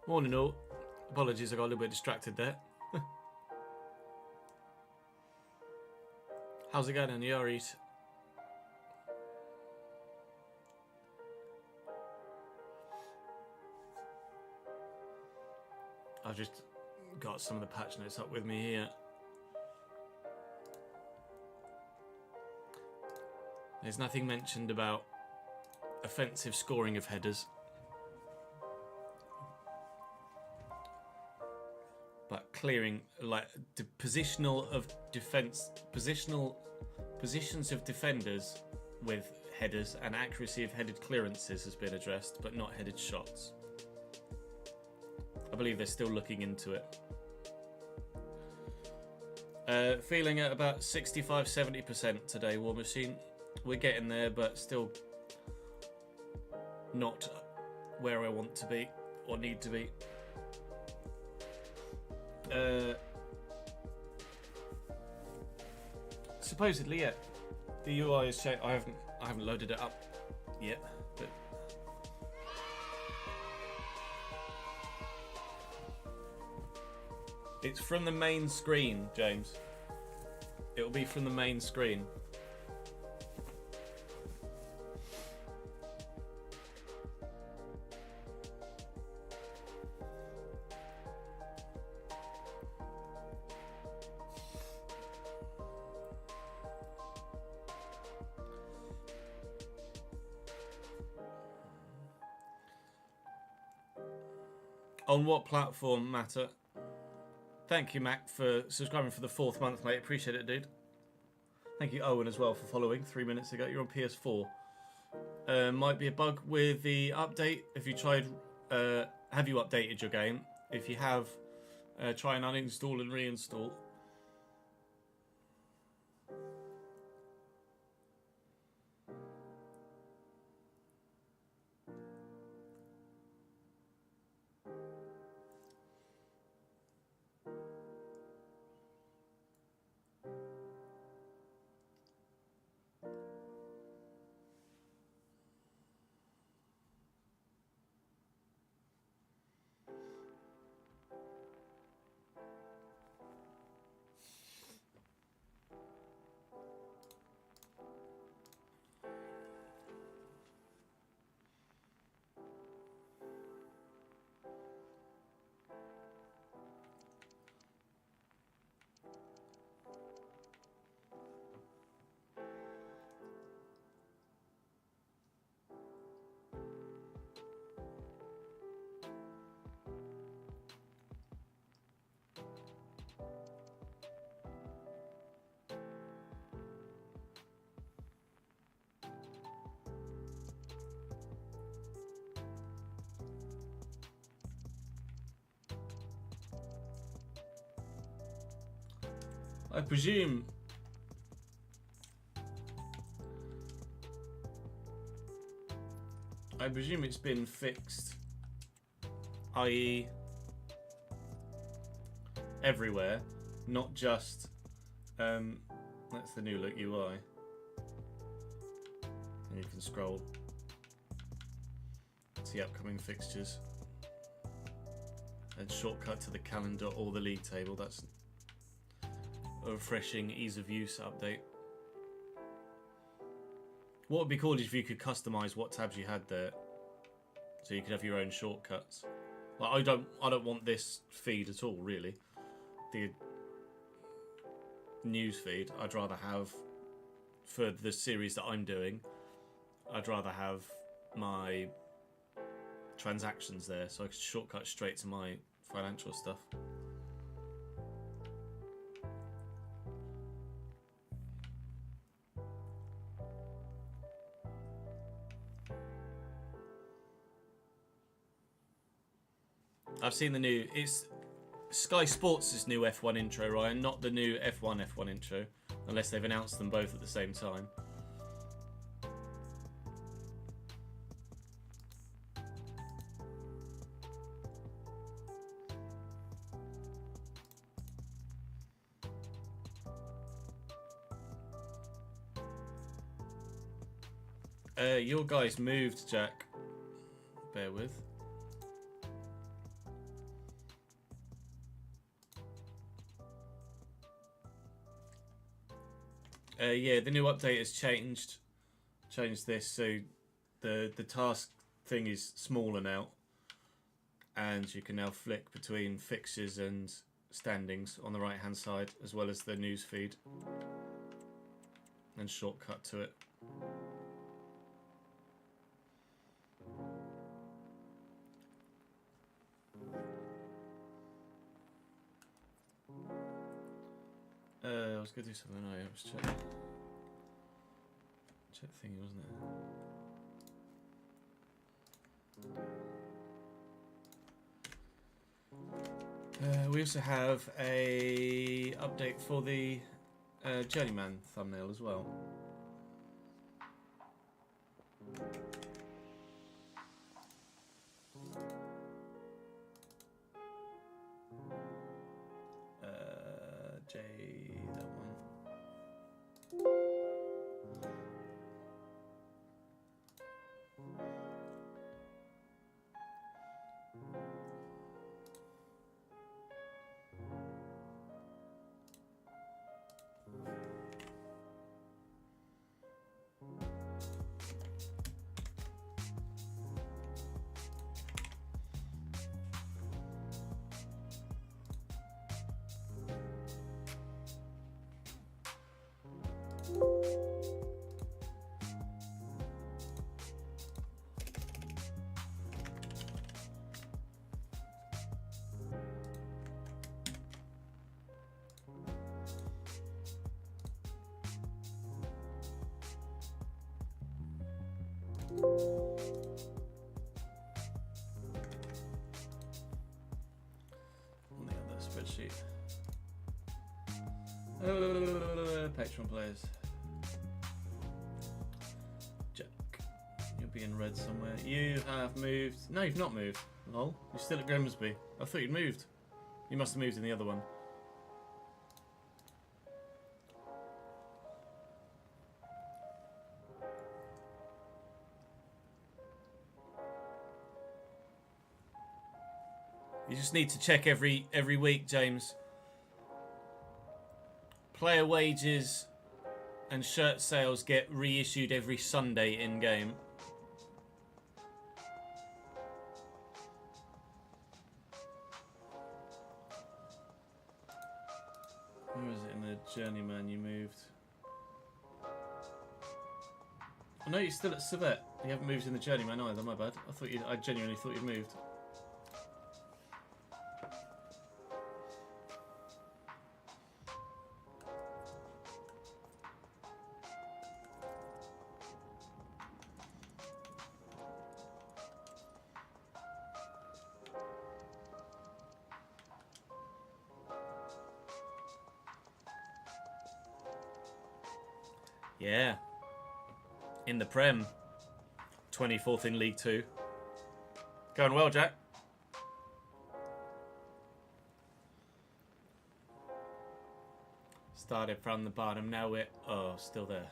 Morning all. Apologies, I got a little bit distracted there. How's it going in your eat? I've just got some of the patch notes up with me here. There's nothing mentioned about offensive scoring of headers, but clearing like the positions of defenders with headers and accuracy of headed clearances has been addressed, but not headed shots. I believe they're still looking into it. Feeling at about 65-70% today, War Machine. We're getting there, but still not where I want to be or need to be. Supposedly, yeah. The UI is changed. I haven't loaded it up yet, but it's from the main screen, James. It'll be from the main screen. On what platform, Matter? Thank you, Mac, for subscribing for the 4th month, mate. Appreciate it, dude. Thank you, Owen, as well, for following 3 minutes ago. You're on PS4. Might be a bug with the update. If you tried, have you updated your game? If you have, try and uninstall and reinstall. I presume it's been fixed, i.e. everywhere, not just that's the new look UI. And you can scroll, see upcoming fixtures and shortcut to the calendar or the league table. That's a refreshing ease of use update. What would be cool is if you could customize what tabs you had there, so you could have your own shortcuts. Like I don't want this feed at all, really. The news feed. I'd rather have, for the series that I'm doing, I'd rather have my transactions there, so I could shortcut straight to my financial stuff. I've seen the new, it's Sky Sports' new F1 intro, Ryan, not the new F1 intro, unless they've announced them both at the same time. Your guys moved, Jack. Bear with. Yeah, the new update has changed this, so the task thing is smaller now, and you can now flick between fixtures and standings on the right hand side, as well as the news feed and shortcut to it. I was going to do something. No, I was check thingy, wasn't it? We also have a update for the Journeyman thumbnail as well. J, that one. On the other spreadsheet. Patreon players. Jack, you'll be in red somewhere. You have moved. No, you've not moved. Lol. You're still at Grimsby. I thought you'd moved. You must have moved in the other one. You just need to check every week, James. Player wages and shirt sales get reissued every Sunday in game. Where is it in the Journeyman you moved? I know you're still at Civet. You haven't moved in the Journeyman either. My bad. I genuinely thought you'd moved. Yeah. In the Prem. 24th in League 2. Going well, Jack. Started from the bottom. Now we're... Oh, still there.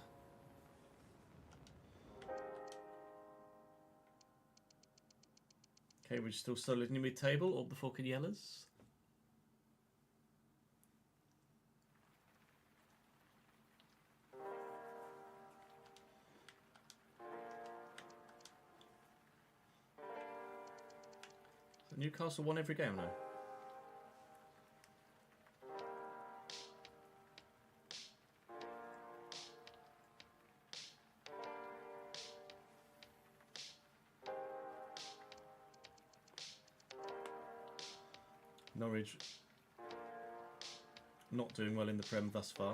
Cambridge still solid in the mid-table. Or before Yellers. Newcastle won every game now. Norwich not doing well in the Prem thus far.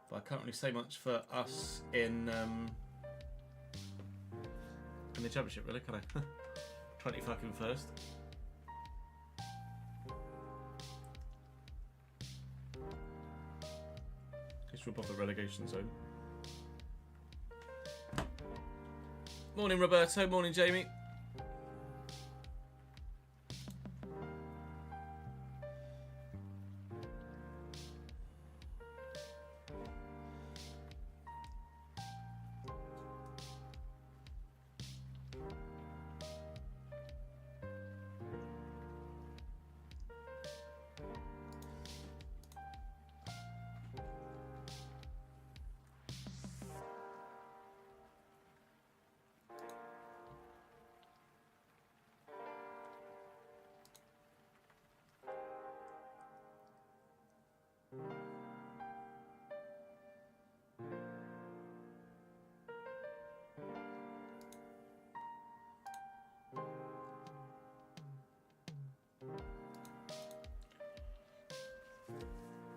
But I can't really say much for us in the Championship, really, can I? 20 fucking first. Just above the relegation zone. Morning, Roberto. Morning, Jamie.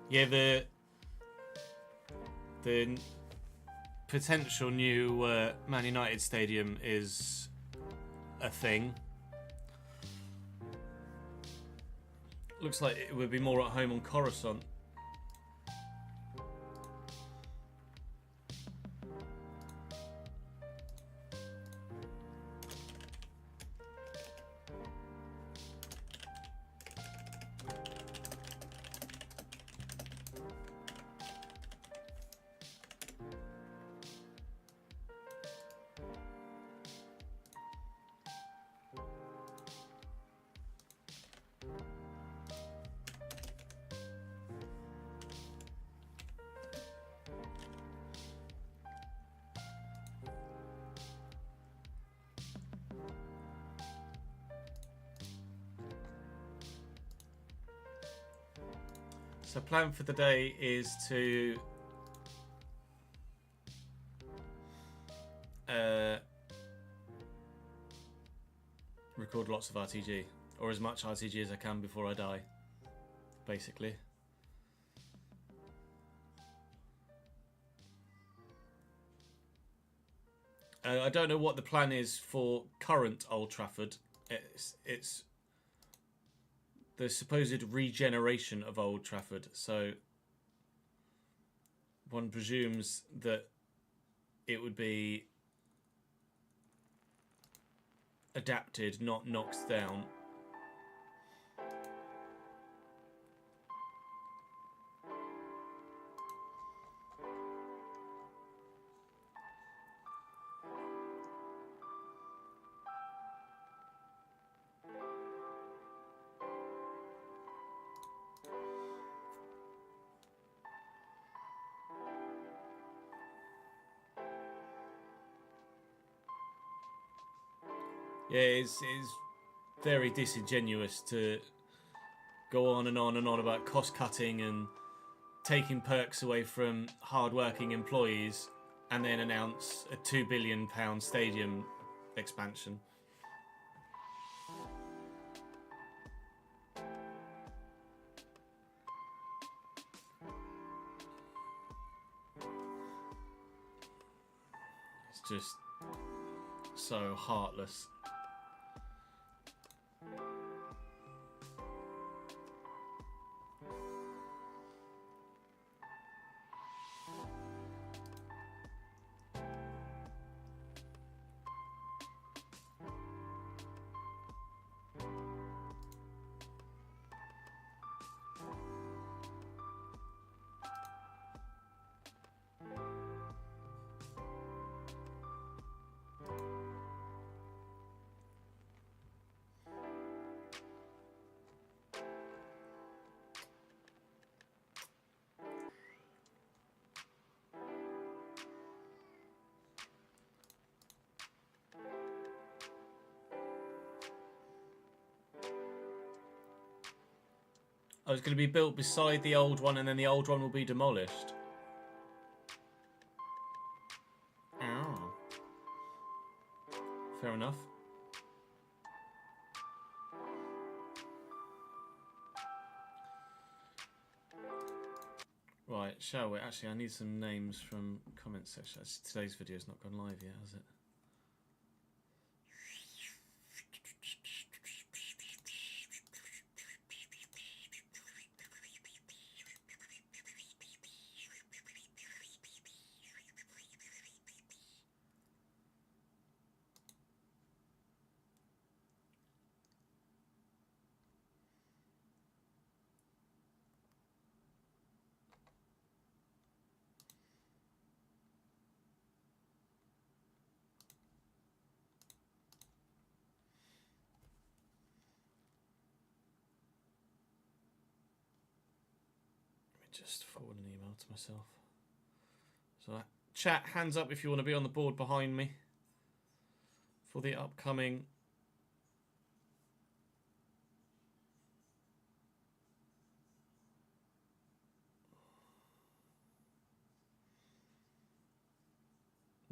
Yeah, the potential new Man United stadium is a thing. Looks like it would be more at home on Coruscant. So plan for the day is to record lots of RTG, or as much RTG as I can before I die, basically. I don't know what the plan is for current Old Trafford. It's the supposed regeneration of Old Trafford, so one presumes that it would be adapted, not knocked down. Yeah, it's very disingenuous to go on and on and on about cost cutting and taking perks away from hard-working employees, and then announce a £2 billion stadium expansion. It's just so heartless. Oh, it's going to be built beside the old one, and then the old one will be demolished. Oh. Fair enough. Right, shall we? Actually, I need some names from comment section. Today's video's not gone live yet, has it? Just forward an email to myself. So chat, hands up if you want to be on the board behind me for the upcoming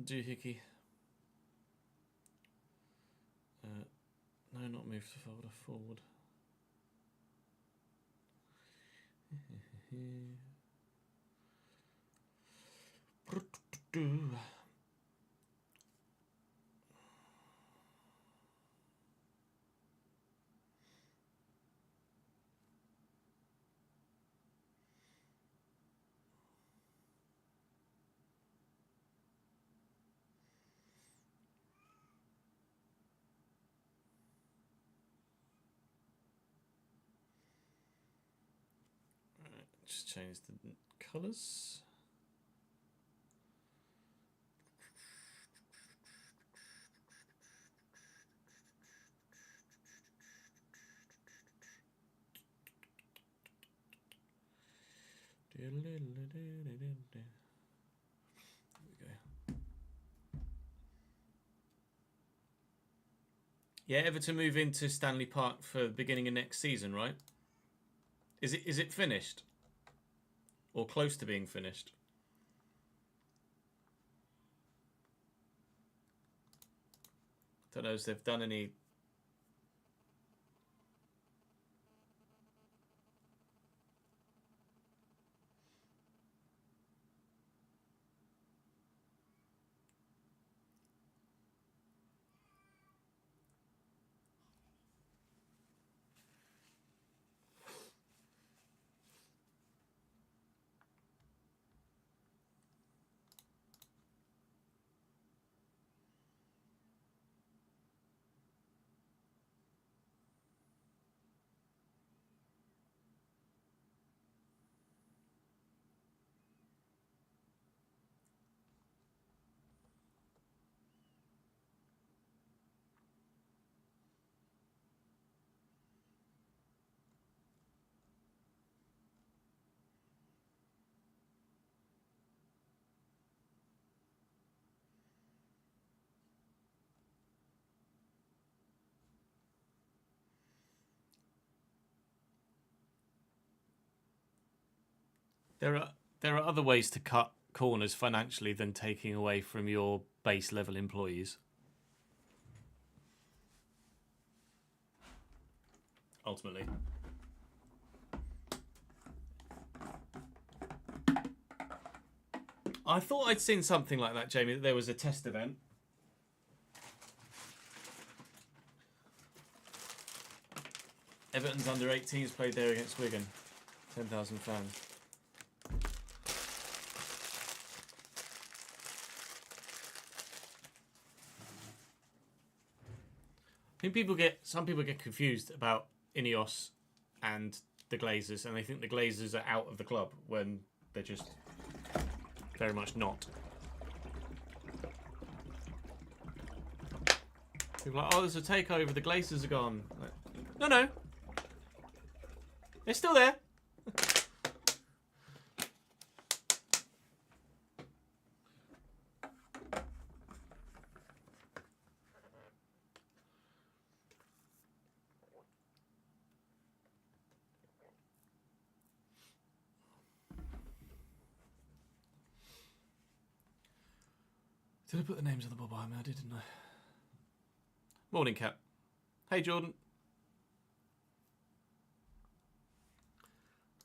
doohickey. No, not move the folder forward. Just change the colours. There we go. Yeah, Everton move into Stanley Park for the beginning of next season, right? Is it finished? Or close to being finished? Don't know if they've done any. There are other ways to cut corners financially than taking away from your base level employees. Ultimately. I thought I'd seen something like that, Jamie, that there was a test event. Everton's under 18s played there against Wigan. 10,000 fans. I think some people get confused about Ineos and the Glazers, and they think the Glazers are out of the club when they're just very much not. People are like, oh, there's a takeover, the Glazers are gone. Like, no. They're still there. Did I put the names on the board behind me? I did, didn't I? Morning, Cap. Hey, Jordan.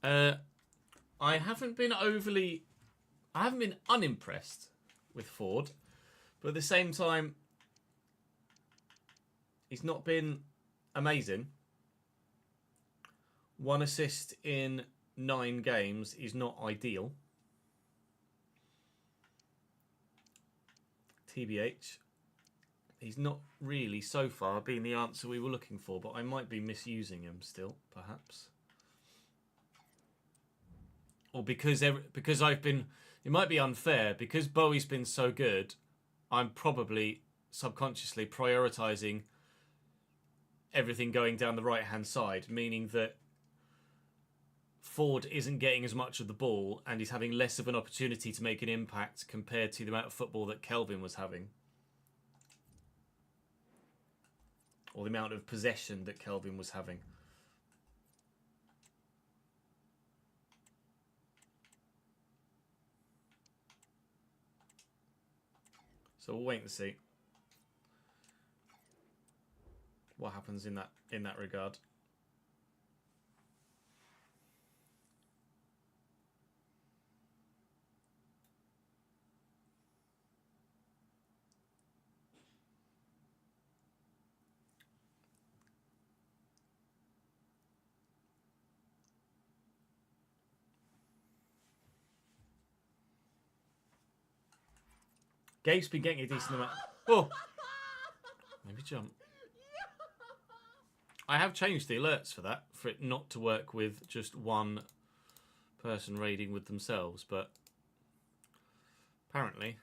I haven't been unimpressed with Ford, but at the same time, he's not been amazing. 1 assist in 9 games is not ideal. TBH. He's not really, so far, been the answer we were looking for, but I might be misusing him still, perhaps. Or because I've been... It might be unfair. Because Bowie's been so good, I'm probably subconsciously prioritising everything going down the right-hand side, meaning that Ford isn't getting as much of the ball and he's having less of an opportunity to make an impact compared to the amount of football that Kelvin was having. Or the amount of possession that Kelvin was having. So we'll wait and see what happens in that regard. Gabe's been getting a decent amount. Oh, maybe jump. I have changed the alerts for that, for it not to work with just one person raiding with themselves, but apparently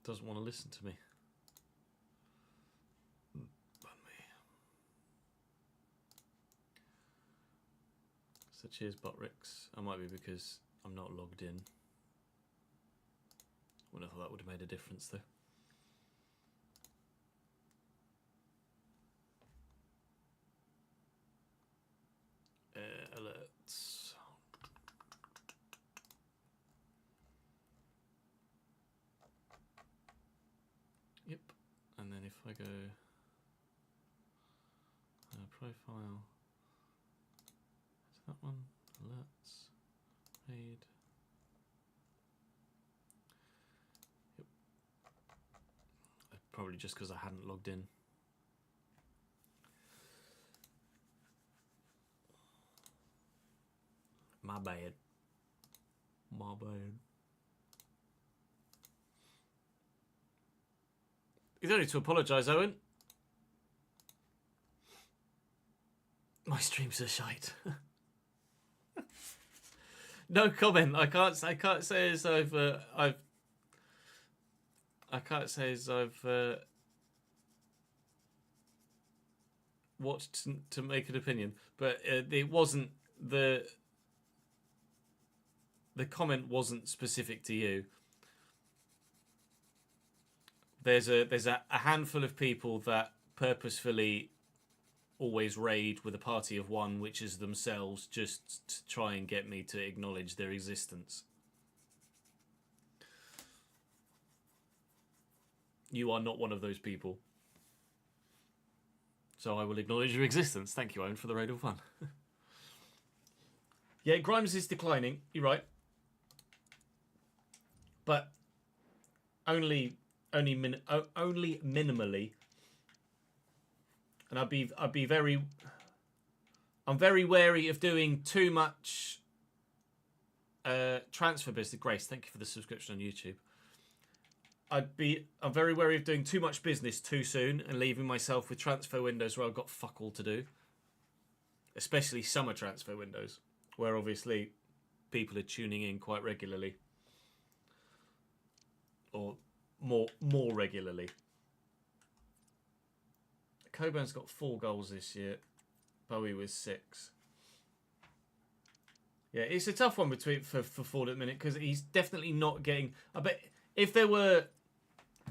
doesn't want to listen to me. So cheers, Botrix. I might be because I'm not logged in. Wouldn't have thought that would have made a difference though. Alerts. Yep. And then if I go profile, is that one? Alerts. Raid. Yep. Probably just because I hadn't logged in. My bad. My bad. You don't need to apologise, Owen. My streams are shite. No comment. I can't say as I can't say as I've watched to make an opinion, but it wasn't the comment wasn't specific to you. There's a handful of people that purposefully always raid with a party of one, which is themselves, just to try and get me to acknowledge their existence. You are not one of those people. So I will acknowledge your existence. Thank you, Owen, for the raid of fun. Yeah, Grimes is declining. You're right. But only minimally. And I'm very wary of doing too much transfer business. Grace, thank you for the subscription on YouTube. I'm very wary of doing too much business too soon and leaving myself with transfer windows where I've got fuck all to do. Especially summer transfer windows, where obviously people are tuning in quite regularly. Or more regularly. Coburn's got 4 goals this year. Bowie with 6. Yeah, it's a tough one for Ford at the minute because he's definitely not getting. I bet if there were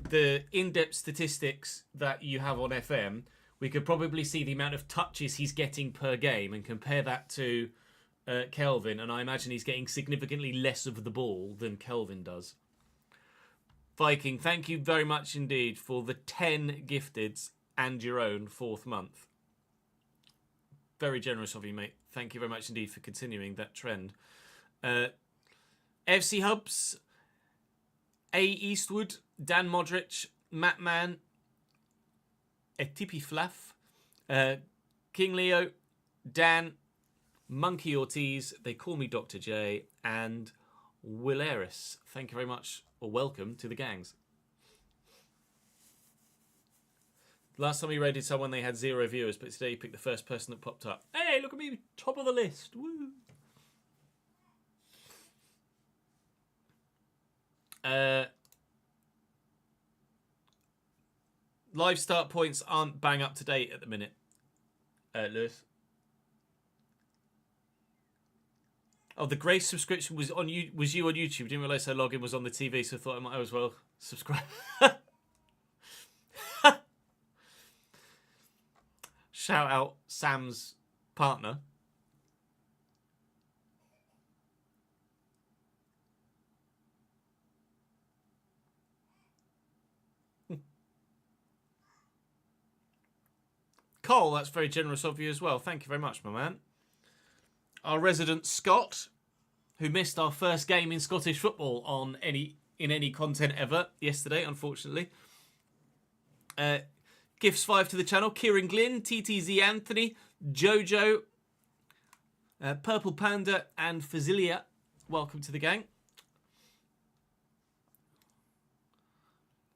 the in-depth statistics that you have on FM, we could probably see the amount of touches he's getting per game and compare that to Kelvin, and I imagine he's getting significantly less of the ball than Kelvin does. Viking, thank you very much indeed for the 10 gifteds and your own 4th month. Very generous of you, mate. Thank you very much indeed for continuing that trend. FC Hubs, A. Eastwood, Dan Modric, Matt Mann, Etipi Flaff, King Leo, Dan, Monkey Ortiz, they call me Dr. J, and Will Eris. Thank you very much, or welcome to the gangs. Last time we raided someone, they had 0 viewers, but today you picked the first person that popped up. Hey, look at me, top of the list. Woo! Live start points aren't bang up to date at the minute, Lewis. Oh, the Grace subscription was on you. Was you on YouTube? Didn't realise her login was on the TV, so I thought I might as well subscribe. Shout out Sam's partner. Cole, that's very generous of you as well. Thank you very much, my man. Our resident Scott, who missed our first game in Scottish football on any content ever yesterday, unfortunately. Gifts 5 to the channel. Kieran Glynn, TTZ Anthony, Jojo, Purple Panda and Fazilia, welcome to the gang.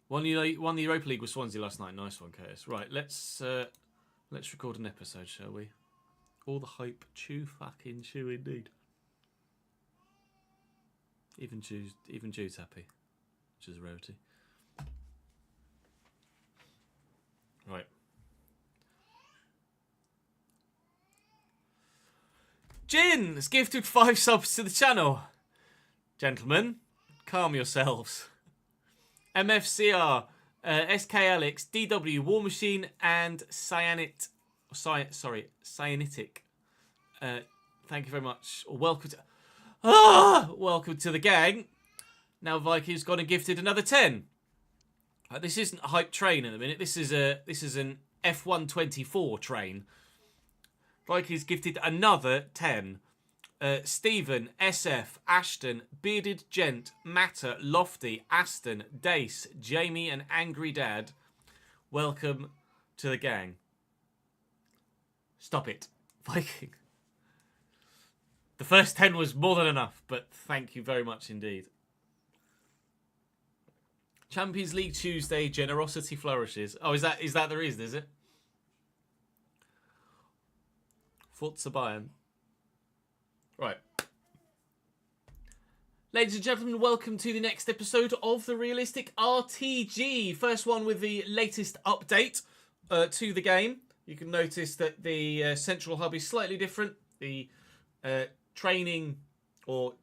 Won the Europa League with Swansea last night. Nice one, KS. Right, let's record an episode, shall we? All the hype, chew indeed. Even Jude's happy, which is a rarity. Right. Jin has gifted 5 subs to the channel. Gentlemen, calm yourselves. MFCR, SK Alex, DW, War Machine, and Cyanitic. Thank you very much. Welcome to the gang. Now Viking's gone and gifted another 10. This isn't a hype train at the minute. This is an F124 train. Viking's gifted another 10. Stephen, SF, Ashton, Bearded Gent, Matter, Lofty, Aston, Dace, Jamie and Angry Dad. Welcome to the gang. Stop it, Viking. The first 10 was more than enough, but thank you very much indeed. Champions League Tuesday, generosity flourishes. Oh, is that the reason, is it? Forza Bayern. Right. Ladies and gentlemen, welcome to the next episode of the Realistic RTG. First one with the latest update to the game. You can notice that the central hub is slightly different. The training or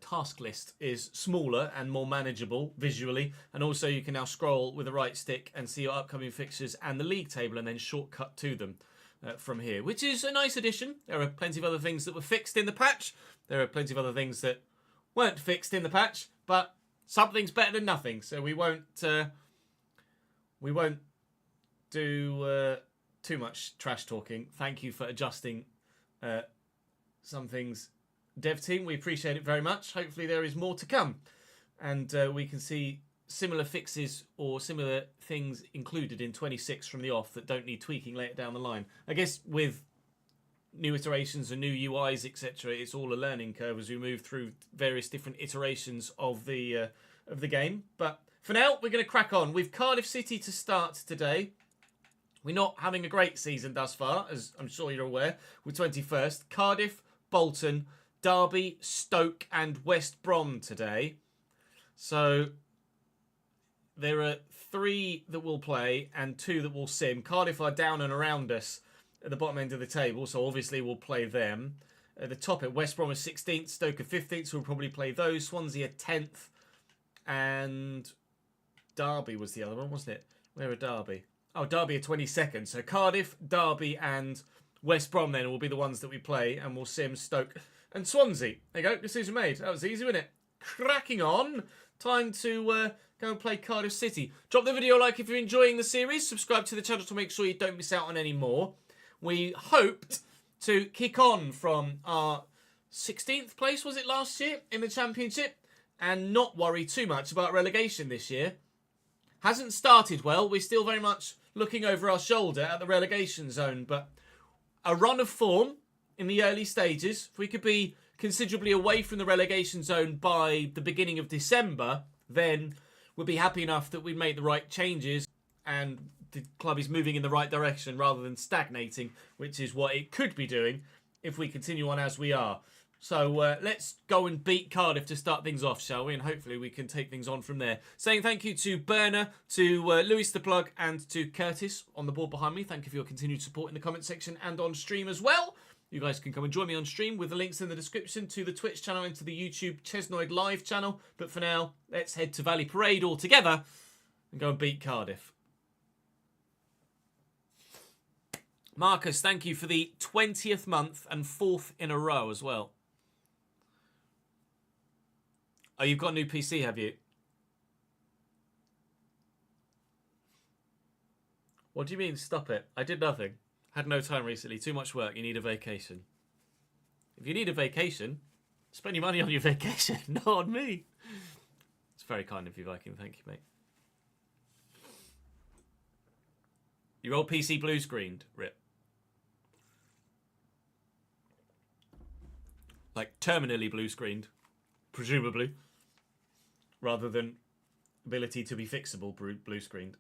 task list is smaller and more manageable visually. And also you can now scroll with the right stick and see your upcoming fixtures and the league table and then shortcut to them. From here, which is a nice addition. There are plenty of other things that were fixed in the patch. There are plenty of other things that weren't fixed in the patch, but something's better than nothing. So we won't do too much trash talking. Thank you for adjusting some things, dev team. We appreciate it very much. Hopefully there is more to come, and we can see similar fixes or similar things included in 26 from the off that don't need tweaking later down the line. I guess with new iterations and new UIs, etc., it's all a learning curve as we move through various different iterations of the game. But for now, we're going to crack on with Cardiff City to start today. We're not having a great season thus far, as I'm sure you're aware, with 21st. Cardiff, Bolton, Derby, Stoke and West Brom today. So there are 3 that will play and 2 that will sim. Cardiff are down and around us at the bottom end of the table, so obviously we'll play them. At the top at West Brom are 16th, Stoke are 15th, so we'll probably play those. Swansea are 10th, and Derby was the other one, wasn't it? Where are Derby? Oh, Derby are 22nd. So Cardiff, Derby and West Brom then will be the ones that we play, and we'll sim Stoke and Swansea. There you go, decision made. That was easy, wasn't it? Cracking on. Time to go and play Cardiff City. Drop the video a like if you're enjoying the series. Subscribe to the channel to make sure you don't miss out on any more. We hoped to kick on from our 16th place, was it last year, in the Championship, and not worry too much about relegation this year. Hasn't started well. We're still very much looking over our shoulder at the relegation zone, but a run of form in the early stages. If we could be considerably away from the relegation zone by the beginning of December, then we'll be happy enough that we made the right changes and the club is moving in the right direction rather than stagnating, which is what it could be doing if we continue on as we are. So let's go and beat Cardiff to start things off, shall we? And hopefully we can take things on from there. Saying thank you to Berner, to Lewis the Plug, and to Curtis on the board behind me. Thank you for your continued support in the comment section and on stream as well. You guys can come and join me on stream with the links in the description to the Twitch channel and to the YouTube Chesnoid Live channel. But for now, let's head to Valley Parade all together and go and beat Cardiff. Marcus, thank you for the 20th month and 4th in a row as well. Oh, you've got a new PC, have you? What do you mean, stop it? I did nothing. Had no time recently. Too much work. You need a vacation. If you need a vacation, spend your money on your vacation, not on me. It's very kind of you, Viking. Thank you, mate. Your old PC blue screened, Rip. like terminally blue screened, presumably, rather than ability to be fixable blue screened.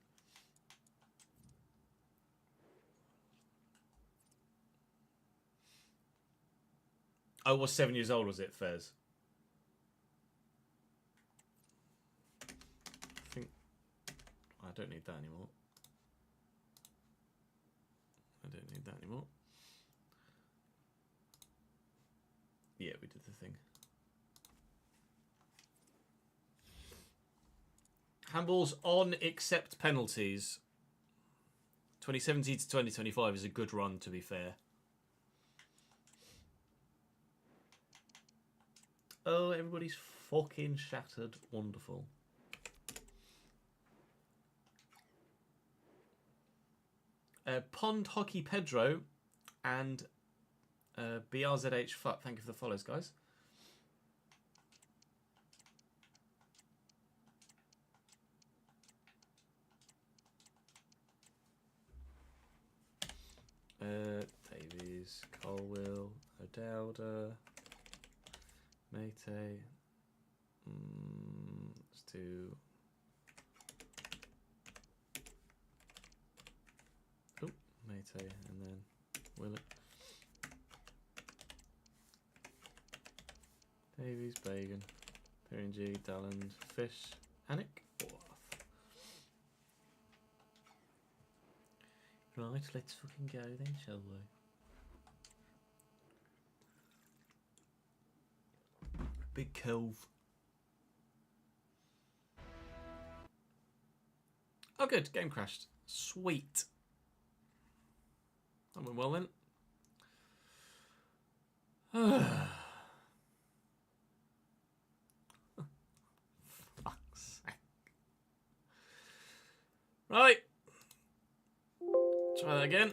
I was 7 years old, was it, Fez? I think I don't need that anymore. I don't need that anymore. Yeah, we did the thing. Handballs on except penalties. 2017 to 2025 is a good run, to be fair. Oh, everybody's fucking shattered. Wonderful. Pond Hockey Pedro and BRZH Fuck. Thank you for the follows, guys. Davies, Colwill, O'Dowda, Mate. Let's do. Oh, Mate, and then Willett. Davies, Bagan, P&G, Dalland, Fish, Anik, Orth. Right, let's fucking go then, shall we? Big cove. Oh, good. Game crashed. Sweet. That went well then. Fuck's sake. Right. Try that again.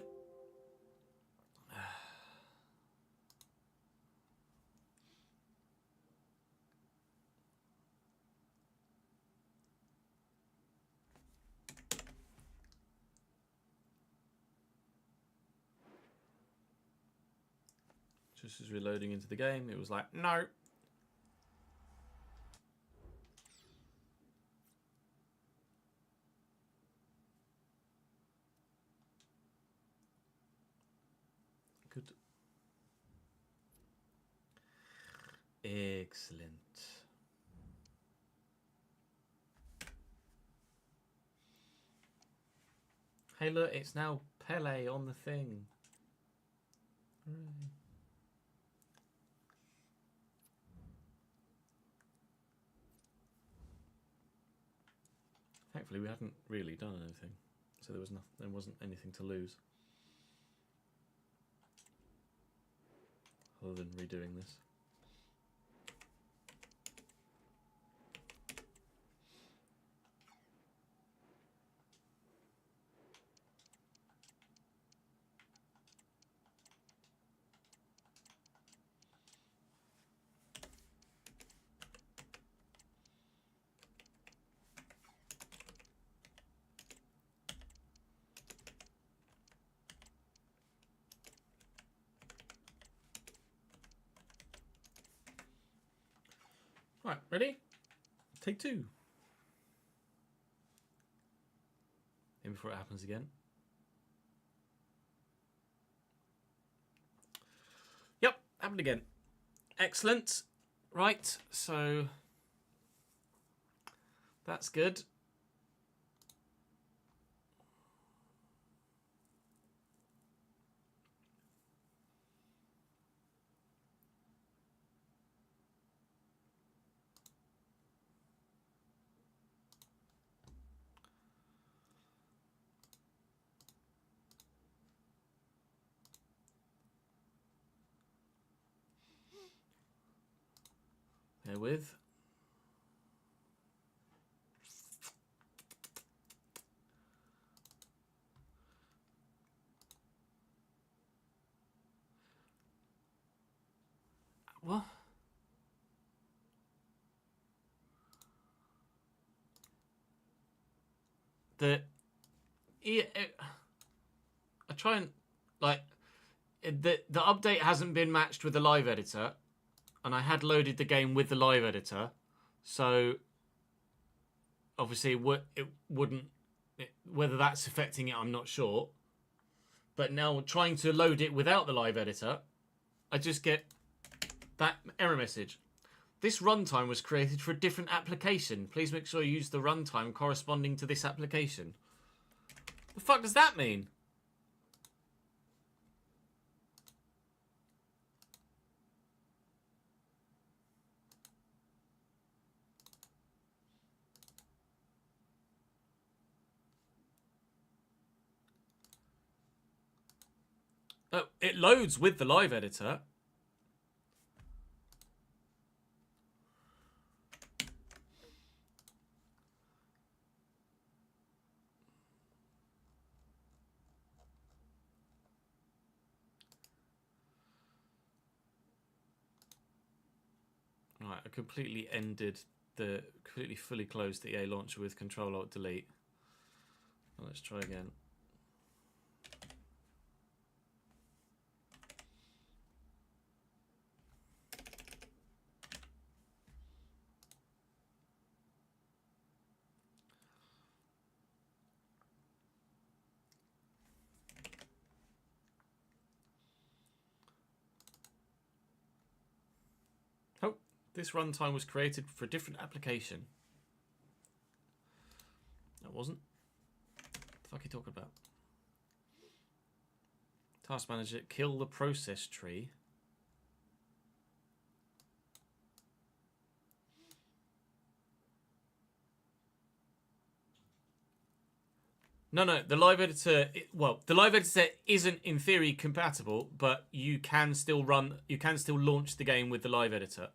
Just as reloading into the game, it was like, no. Good. Excellent. Hey, look, it's now Pele on the thing. Hooray. Thankfully, we hadn't really done anything, so there wasn't anything to lose, other than redoing this. Right, ready? Take two. In before it happens again. Yep, happened again. Excellent. Right, so that's good. With what? I try and like the update hasn't been matched with the live editor. and I had loaded the game with the live editor, so obviously it wouldn't. Whether that's affecting it, I'm not sure. But now trying to load it without the live editor, I just get that error message. This runtime was created for a different application. Please make sure you use the runtime corresponding to this application. The fuck does that mean? Oh, it loads with the live editor. Right, I completely fully closed the EA launcher with Control-Alt-Delete. Well, let's try again. Oh, this runtime was created for a different application. That wasn't. What the fuck are you talking about? Task manager, kill the process tree. No, the live editor, the live editor isn't in theory compatible, but you can still launch the game with the live editor.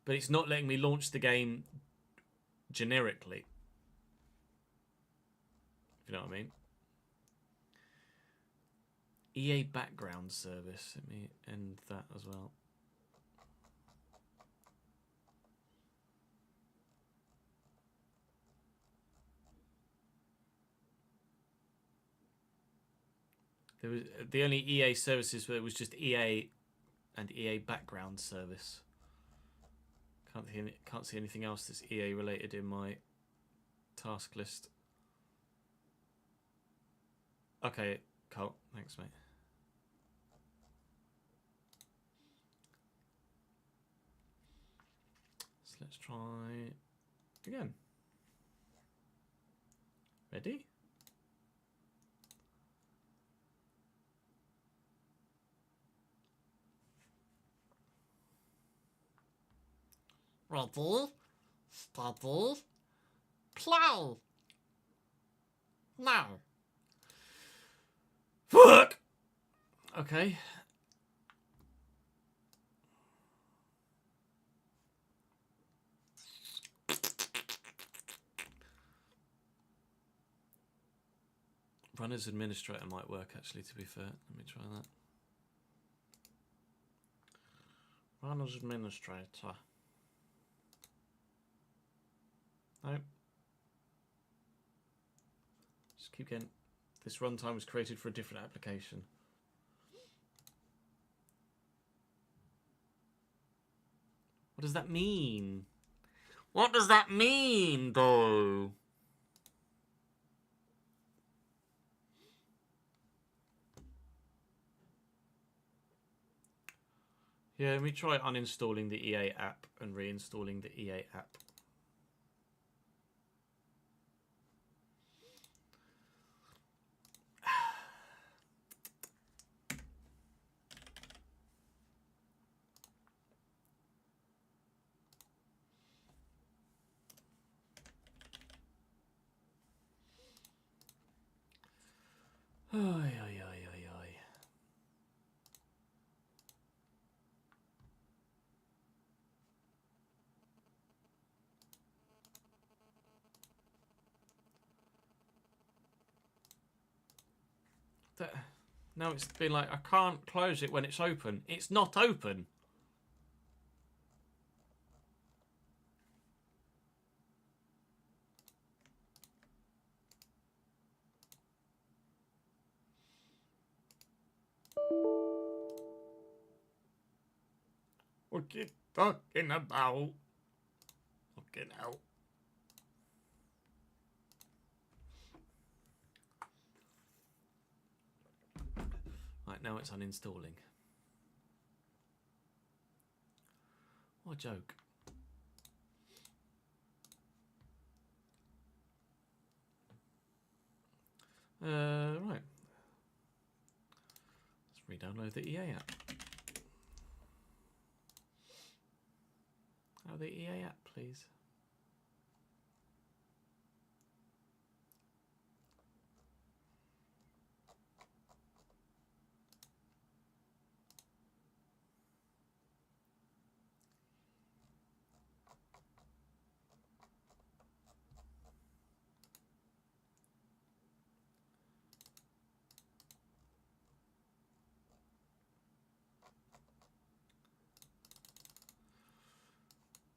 But it's not letting me launch the game generically. If you know what I mean. EA background service. Let me end that as well. There was the only EA services where it was just EA and EA background service. Can't see anything else that's EA related in my task list. Okay, Colt. Thanks, mate. So let's try again. Ready? Ready, steady, play. Now. Fuck! Okay. Run as administrator might work, actually, to be fair. Let me try that. Run as administrator. No. Just keep getting... This runtime was created for a different application. What does that mean? What does that mean, though? Yeah, let me try uninstalling the EA app and reinstalling the EA app. Oy, oy, oy, oy, oy. Now it's been like, I can't close it when it's open. It's not open. Okay. talking about. Fucking hell. Right, now it's uninstalling. What a joke. Right. Let's re-download the EA app. Oh, the EA app, please.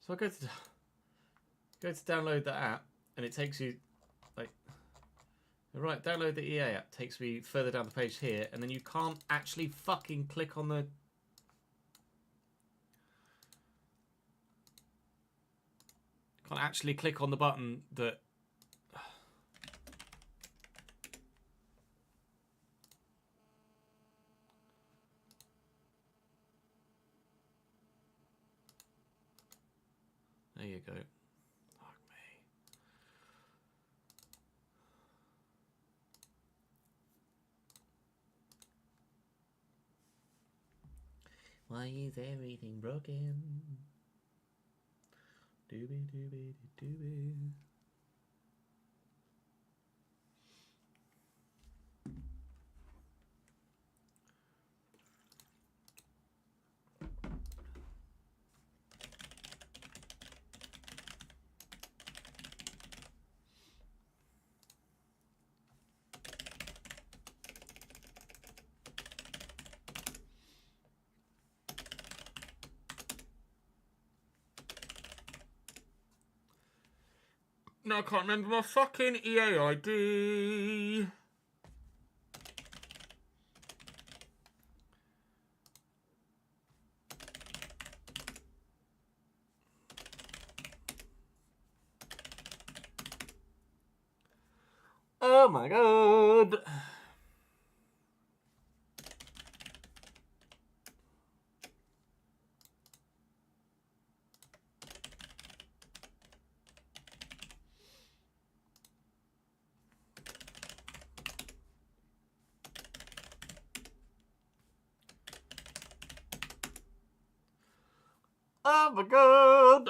So I go to download the app, and it takes you like right. Download the EA app takes me further down the page here, and then you can't actually fucking click on the. Can't actually click on the button that. There you go. Fuck me. Why is everything broken? Doobie doobie doobie. No, I can't remember my fucking EA ID. Oh my god. Oh my god.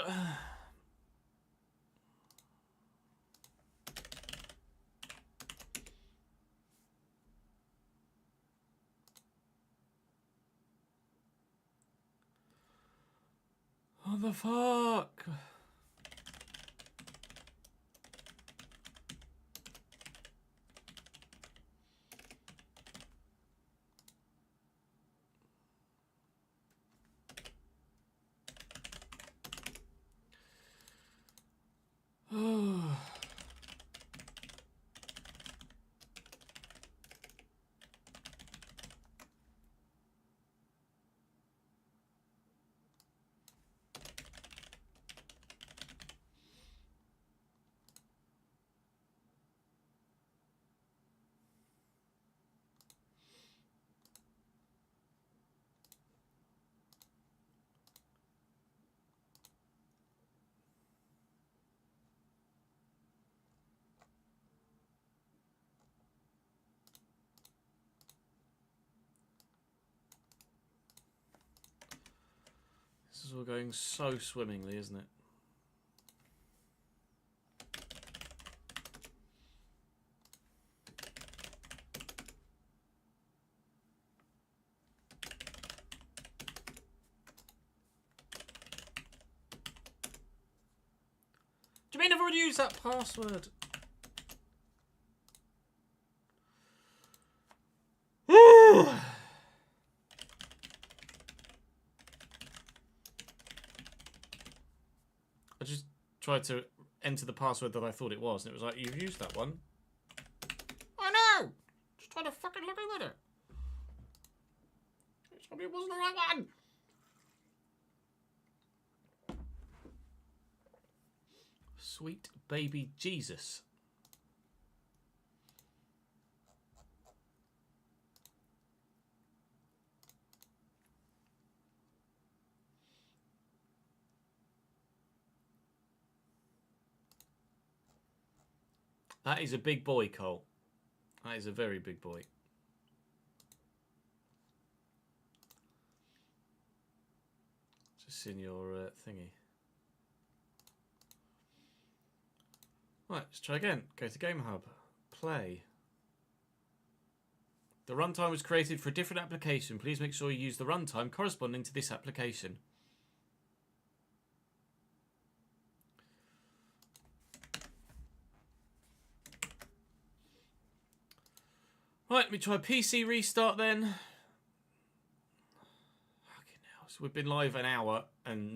What the fuck? This is all going so swimmingly, isn't it? Do you mean I've already used that password? I just tried to enter the password that I thought it was, and it was like, you've used that one. I know! Just trying to fucking look at it. It told me it wasn't the right one. Sweet baby Jesus. That is a big boy, Cole. That is a very big boy. Just in your thingy. Right, let's try again. Go to Game Hub. Play. The runtime was created for a different application. Please make sure you use the runtime corresponding to this application. Right, let me try PC restart then. Fucking hell. So we've been live an hour and